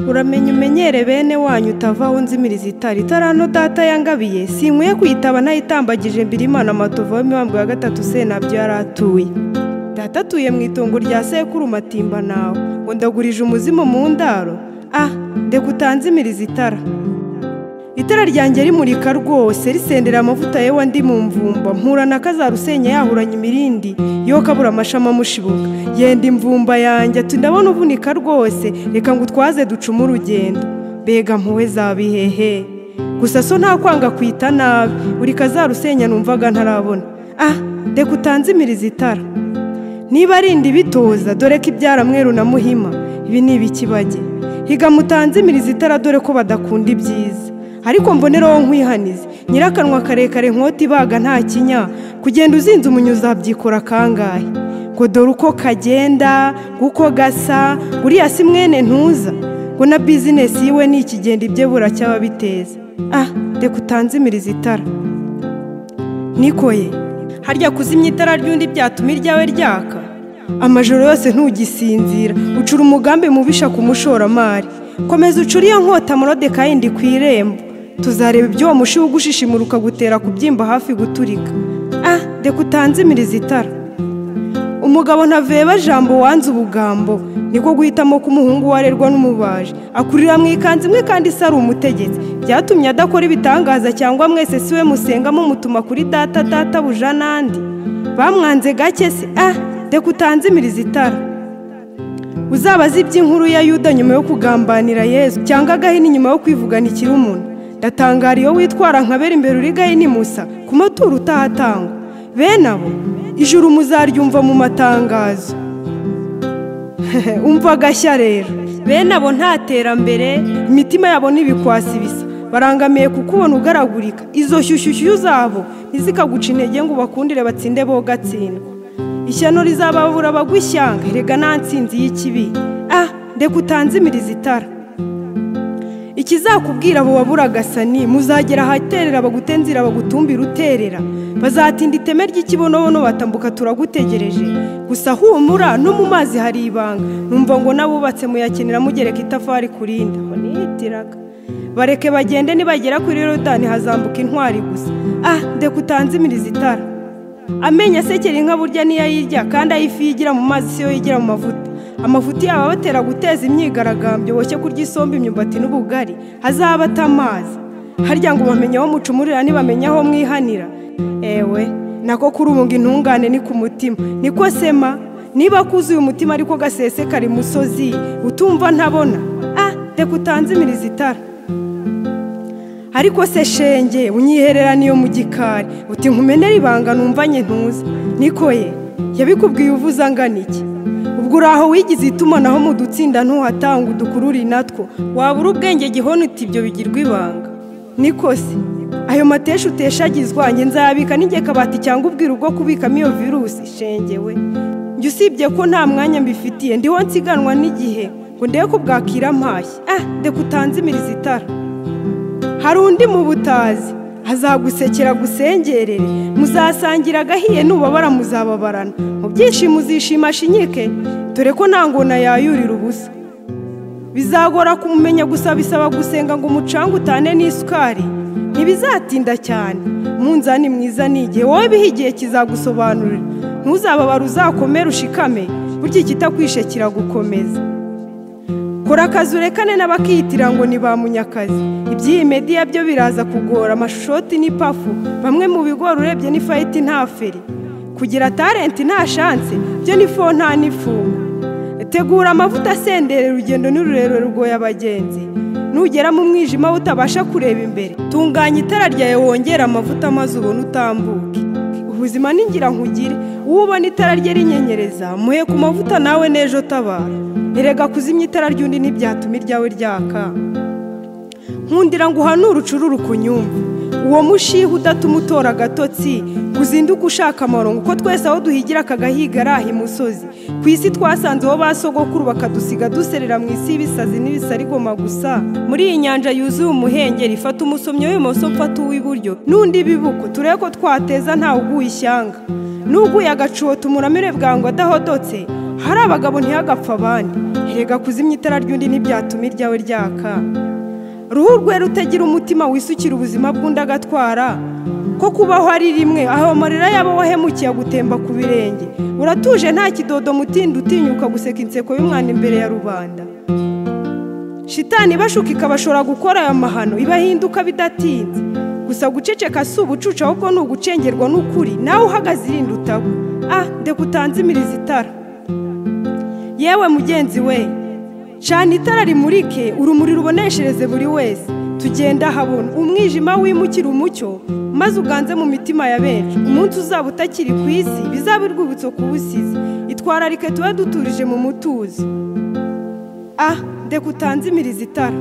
uramenye umenyere bene wanyu utavaho nzimiriza itarano data yangabiye sinkwiye kwitaba ntayitambagije mbiri Imana amatovu y'imibambwe ya gatatu Sentabyo yaratuye. Data atuye mu itongo rya sekuru Matimba nawe ngo ndagurije umuzimu mu ndaro. Ndeka utanzimiriza itara ryanjye rimurika rwose risendera amavuta yewe ndi mu mvumba mpura na kazarusenya yahuranye imirindi yo kabura amashama amushibuka yenda imvumba yanjye ati ndabona uvunika rwose reka ngo utwaze ducuma urugendo mbega mpuwe zabihehe gusa so nta kwanga kwita nabi uri kazarusenya numvaga ntarabona. Ndeka utanzimiriza itara niba arindi bitoza dore ko ibyara mweru na muhima ibi ni ibikibage higa mutanzimiriza itara dore ko badakunda ibyiza ariko mboneraho nkwihanize nyirakanwa karekare nkoti baga nta kinya kugenda uzinze umunyuza byikora kangahe ngo dore uko kagenda uko gasa uriya si mwene ntuza ngo na business yiwe ni ikigenda ibye buracyaba biteza. Ndeka utanzimiriza itara nikoye harya kuzimya itara ry'undi byatuma iryawe ryaka amajoro yose ntugisinzira ucura umugambi mubisha ku mushoramari komeza ucura iyo nkota Morodekayi ndi ku irembo tuzareba ibyo uwo mushi ugushishimuruka gutera kubyimba hafi guturika. Ndeka utanzimiriza itara umugabo ntaveba jambo wanze ubugambo niko guhitamo ko umuhungu warerwa n'umubaje akurira mu ikanzu imwe kandi se ari umutegetsi byatumye adakora ibitangaza cyangwa mwese siwe musengamo mutuma kuri data buja nandi bamwanze gake se. Ndeka utanzimiriza itara uzabaza iby'inkuru ya Yuda nyuma yo kugambanira Yesu cyangwa agahini nyuma yo kwivuganikira umuntu ndatangara iyo witwara nkabera imbere uri gahini Musa ku maturo utahatangwa bene abo ijuru muzaryumva mu matangazo. Umva gashya rero bene abo nta terambere imitima yabo n'ibikwasi bisa barangamiye kukubona ugaragurika izo shyushyushyu zabo ntizikaguca intege ngo bakundire batsinde bo gatsindwa ishyano rizababura bagwishyanga rega nta nsinzi y'ikibi. Ndeka utanzimiriza itara ikizakubwira abo wabura gasani muzagera ahaterera bagutenzira bagutumbira uterera bazatinda iteme ry'ikibonobono batambuka turagutegereje gusa humura no mu mazi hari ibanga numva ngo nabubatse muyakenera mugereka itafari kurinda ngo nihitiraga bareke bagende nibagera kuri Yorodani hazambuka intwari gusa. Ndeka utanzimiriza itara amenya asekera inka burya niyo yirya kandi ayifi yigira mu mazi siyo yigira mu mavuta amafuti yabo batera guteza imyigaragambyo boshye kurya isombe imyumbati n'ubugari hazabata amazi harya ngo bamenye aho mucumurira nibamenya aho mwihanira ewe nako kurubunga intungane ni ku mutima niko sema niba kuzuye umutima ariko gasese kari musozi utumva ntabona. Ndeka utanzimiriza itara ariko se shenge unyiherera niyo mu gikari uti nkumenera ibanga numvanye ntuza nikoye yabikubwiye uvuza angana iki ubwo uraho wigize itumanaho mu dutsinda ntuhatanga udukururi natwo wabura ubwenge gihona uti ibyo bigirwa ibanga niko se ayo matesha uteshagizwa nge nzabika n'inge kabati cyangwa ubwira ubwo kubikamo iyo virusi shengewe njye usibye ko nta mwanya mbifitiye ndiho nsiganwa n'igihe ngo ndebe ko bwakira mpashyi. Ndeka utanzimiriza itara hari undi mu butazi azagusekera gusengerere muzasangira agahiye nubabara muzababarana mu byishimo uzishima shinyike dore ko nta ngona yayurira ubusa bizagora kumumenya gusa bisaba gusenga ngo umucanga utane n'isukari ntibizatinda cyane munzani mwiza n'igihe wowe bihigiye kizagusobanurira ntuzababara uzakomera ushikame burya kitakwishe kiragukomeza kora akazi urekane n'abakiyitira ngo ni ba munyakazi iby'iyi media byo biraza kugora amashoti n'ipafu bamwe mu bigora urebye ni fight nta feri kugira talent nta chance byo ni fo nta nifunga tegura amavuta asendere urugendo n'ururero rugoye abagenzi nugera mu mwijima utabasha kureba imbere tunganya itara ryawe wongera amavuta maze ubone utambuke ubuzima ningira nkugire ubona itara rye rinyenyereza muhe ku mavuta nawe nejo tabara erega kuzimya itara ry'undi ntibyatuma iryawe ryaka nkundira ngo uhanure ucururu kunyumva uwo mushiha udatuma utora agatotsi kuzinduka ushaka amarongo uko twese aho duhigira akagahiga araha imusozi ku isi twasanze aho basogokuru bakadusiga duserera mu isi y'ibisazi n'ibisarigoma gusa muri iyi nyanja yuzuye umuhengeri fata umusomyo w'imoso mfata uw'iburyo n'undi bibuko turebe ko twateza ntawe uguye ishyanga n'uguye agacuho tumuramire bwangu adahodotse hari abagabo ntihagapfa abandi erega kuzimya itara ry'undi ntibyatuma iryawe ryaka. Ruhu rwe rutagira umutima wisukira ubuzima bw'undi agatwara, ko kubaho ari rimwe, aho amarira yabo wahemukiye agutemba ku birenge. Uratuje nta kidodo mutinda utinyuka guseka inseko y'umwana imbere ya rubanda. Shitani bashuka ikabashora gukora aya mahano, ibahinduka bidatinze. Gusa guceceka si ubucuca, ahubwo ni ugucengerwa n'ukuri, nawe uhagaze irinda utagwa. Ndeka utanzimiriza itara. Yewe mugenzi we, cana itara rimurike, urumuri ruboneshereze buri wese. Tugenda habona umwijima wimukira umucyo, maze uganze mu mitima ya benshi. Umunsi uzaba utakiri ku isi, bizaba urwibutso kubusizi. Itwararike tube duturije mu mutuzo. Ndeka utanzimiriza itara.